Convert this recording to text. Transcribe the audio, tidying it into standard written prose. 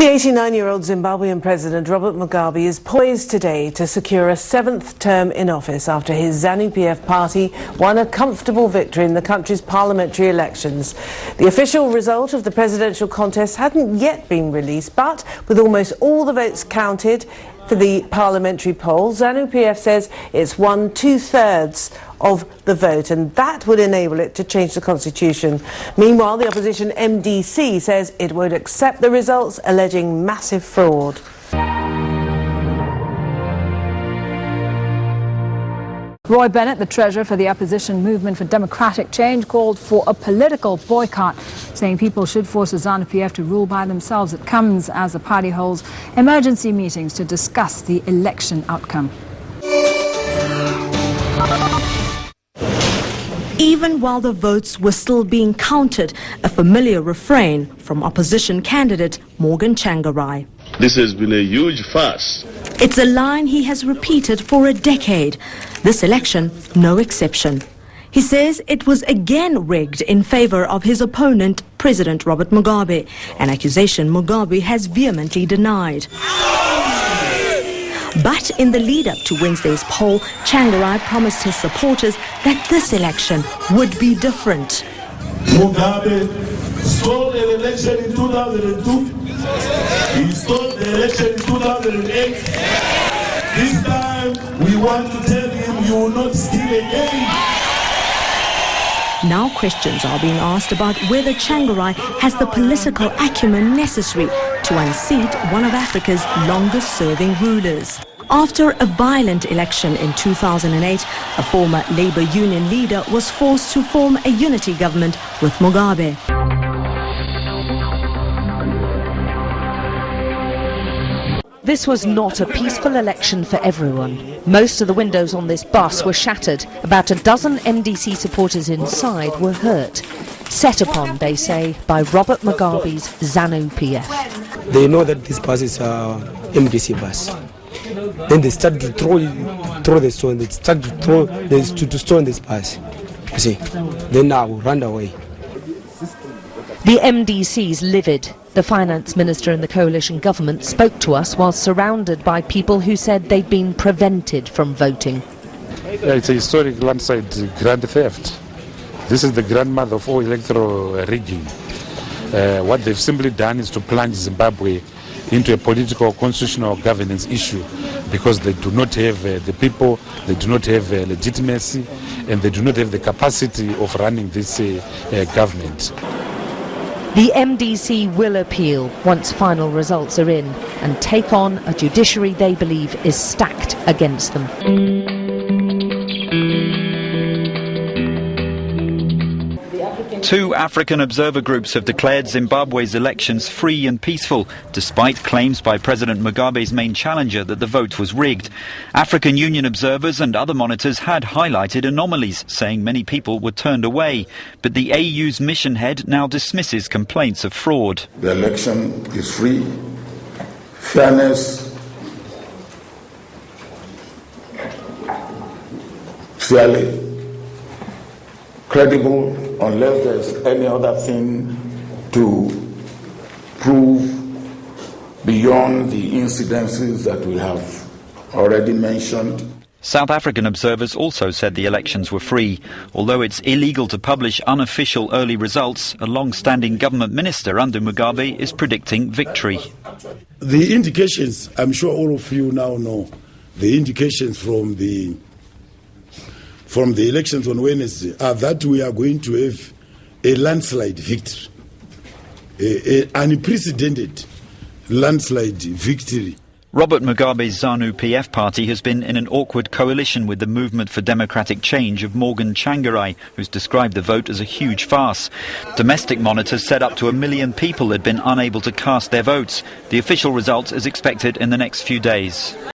The 89-year-old Zimbabwean President Robert Mugabe is poised today to secure a seventh term in office after his ZANU-PF party won a comfortable victory in the country's parliamentary elections. The official result of the presidential contest hadn't yet been released, but with almost all the votes counted for the parliamentary poll, ZANU-PF says it's won 2/3 of the vote, and that would enable it to change the constitution. Meanwhile, the opposition MDC says it won't accept the results, alleging massive fraud. Roy Bennett, the treasurer for the opposition movement for democratic change, called for a political boycott, saying people should force the ZANU-PF to rule by themselves. It comes as the party holds emergency meetings to discuss the election outcome. Even while the votes were still being counted, a familiar refrain from opposition candidate Morgan Tsvangirai. This has been a huge farce. It's a line he has repeated for a decade. This election, no exception. He says it was again rigged in favor of his opponent, President Robert Mugabe, an accusation Mugabe has vehemently denied. But in the lead-up to Wednesday's poll, Tsvangirai promised his supporters that this election would be different. Mugabe stole an election in 2002. He stole the election in 2008. This time, we want to tell him you will not steal again. Now questions are being asked about whether Tsvangirai has the political acumen necessary to unseat one of Africa's longest-serving rulers. After a violent election in 2008, a former labor union leader was forced to form a unity government with Mugabe. This was not a peaceful election for everyone. Most of the windows on this bus were shattered. About a dozen MDC supporters inside were hurt. Set upon, they say, by Robert Mugabe's ZANU-PF. They know that this bus is a MDC bus. Then they start to throw the stone. They start to throw to stone this bus. You see, then now run away. The MDC's livid. The finance minister in the coalition government spoke to us while surrounded by people who said they'd been prevented from voting. Yeah, it's a historic landslide grand theft. This is the grandmother of all electoral rigging. What they've simply done is to plunge Zimbabwe into a political constitutional governance issue because they do not have the people, they do not have legitimacy, and they do not have the capacity of running this government. The MDC will appeal once final results are in and take on a judiciary they believe is stacked against them. Two African observer groups have declared Zimbabwe's elections free and peaceful, despite claims by President Mugabe's main challenger that the vote was rigged. African Union observers and other monitors had highlighted anomalies, saying many people were turned away. But the AU's mission head now dismisses complaints of fraud. The election is free, fairness, fairly, credible, unless there's any other thing to prove beyond the incidences that we have already mentioned. South African observers also said the elections were free. Although it's illegal to publish unofficial early results, a long-standing government minister under Mugabe is predicting victory. The indications, I'm sure all of you now know, the indications from the elections on Wednesday are that we are going to have a landslide victory, an unprecedented landslide victory. Robert Mugabe's ZANU-PF party has been in an awkward coalition with the Movement for Democratic Change of Morgan Tsvangirai, who's described the vote as a huge farce. Domestic monitors said up to 1 million people had been unable to cast their votes. The official result is expected in the next few days.